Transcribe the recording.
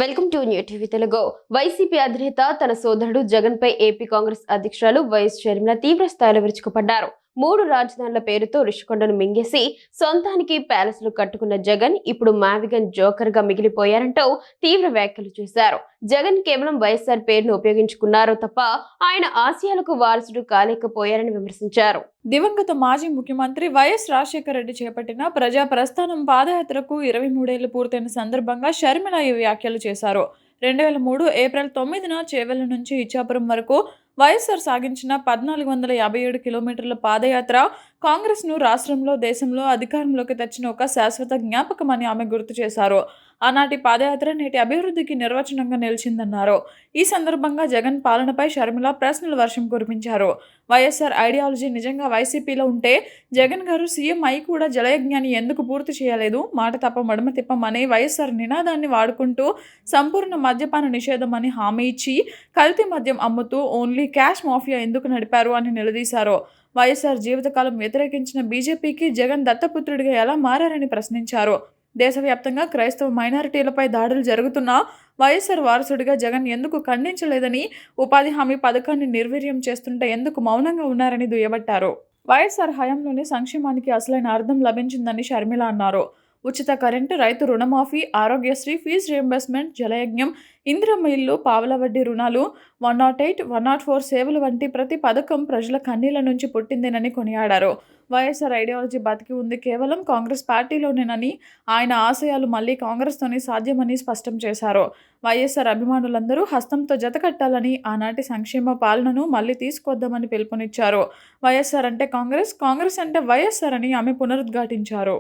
Welcome to new TV Telugu. YCP అధినేత తన సోదరుడు జగన్ పై ఏపీ కాంగ్రెస్ అధ్యక్షురాలు వైఎస్ షర్మిల తీవ్ర స్థాయిలో విరుచుకుపడ్డారు. 3 రాజధానుల పేరుతో రిషికొండను మింగేసి సొంతానికి ప్యాలెస్లు కట్టుకున్న జగన్ ఇప్పుడు మావిగన్ జోకర్ గా మిగిలిపోయారంటూ తీవ్ర వ్యాఖ్యలు చేశారు. జగన్ కేవలం వైఎస్ఆర్ పేరును ఉపయోగించుకున్నారు తప్ప ఆయన ఆశయాలకు వారసుడు కాలేకపోయారని విమర్శించారు. దివంగత మాజీ ముఖ్యమంత్రి వైఎస్ రాజశేఖర రెడ్డి చేపట్టిన ప్రజా ప్రస్థానం పాదయాత్రకు 23 ఏళ్లు పూర్తయిన సందర్భంగా షర్మిల ఈ వ్యాఖ్యలు చేశారు. 2003 ఏప్రిల్ 9న చేవెళ్ల నుంచి ఇచ్చాపురం వరకు వైఎస్ఆర్ సాగించిన 1457 కిలోమీటర్ల పాదయాత్ర కాంగ్రెస్ను రాష్ట్రంలో, దేశంలో అధికారంలోకి తెచ్చిన ఒక శాశ్వత జ్ఞాపకమని ఆమె గుర్తు చేశారు. ఆనాటి పాదయాత్ర నేటి అభివృద్ధికి నిర్వచనంగా నిలిచిందన్నారు. ఈ సందర్భంగా జగన్ పాలనపై షర్మిల ప్రశ్నల వర్షం కురిపించారు. వైఎస్ఆర్ ఐడియాలజీ నిజంగా వైసీపీలో ఉంటే జగన్ గారు సీఎం అయి కూడా జలయజ్ఞాన్ని ఎందుకు పూర్తి చేయలేదు? మాట తప్ప మడమ తిప్పమని వైఎస్ఆర్ నినాదాన్ని వాడుకుంటూ సంపూర్ణ మద్యపాన నిషేధం అని హామీ ఇచ్చి కల్తీ మద్యం అమ్ముతూ ఓన్లీ క్యాష్ మాఫియా ఎందుకు నడిపారు అని నిలదీశారు. వైఎస్ఆర్ జీవితకాలం వ్యతిరేకించిన బీజేపీకి జగన్ దత్తపుత్రుడిగా ఎలా మారారని ప్రశ్నించారు. దేశవ్యాప్తంగా క్రైస్తవ మైనారిటీలపై దాడులు జరుగుతున్నా వైఎస్ఆర్ వారసుడిగా జగన్ ఎందుకు ఖండించలేదని, ఉపాధి హామీ పథకాన్ని నిర్వీర్యం చేస్తుంటే ఎందుకు మౌనంగా ఉన్నారని దుయ్యబట్టారు. వైఎస్ఆర్ హయాంలోనే సంక్షేమానికి అసలైన అర్థం లభించిందని షర్మిల అన్నారు. ఉచిత కరెంటు, రైతు రుణమాఫీ, ఆరోగ్యశ్రీ, ఫీజు రియంబర్స్మెంట్, జలయజ్ఞం, ఇందిరమ్మ ఇల్లు, పావలా వడ్డీ రుణాలు, 108, 104 సేవలు వంటి ప్రతి పథకం ప్రజల కన్నీళ్ల నుంచి పుట్టిందేనని కొనియాడారు. వైఎస్ఆర్ ఐడియాలజీ బతికి ఉంది కేవలం కాంగ్రెస్ పార్టీలోనేనని, ఆయన ఆశయాలు మళ్లీ కాంగ్రెస్తోనే సాధ్యమని స్పష్టం చేశారు. వైఎస్ఆర్ అభిమానులందరూ హస్తంతో జతకట్టాలని, ఆనాటి సంక్షేమ పాలనను మళ్లీ తీసుకొద్దామని పిలుపునిచ్చారు. వైఎస్ఆర్ అంటే కాంగ్రెస్, కాంగ్రెస్ అంటే వైఎస్ఆర్ అని ఆమె పునరుద్ఘాటించారు.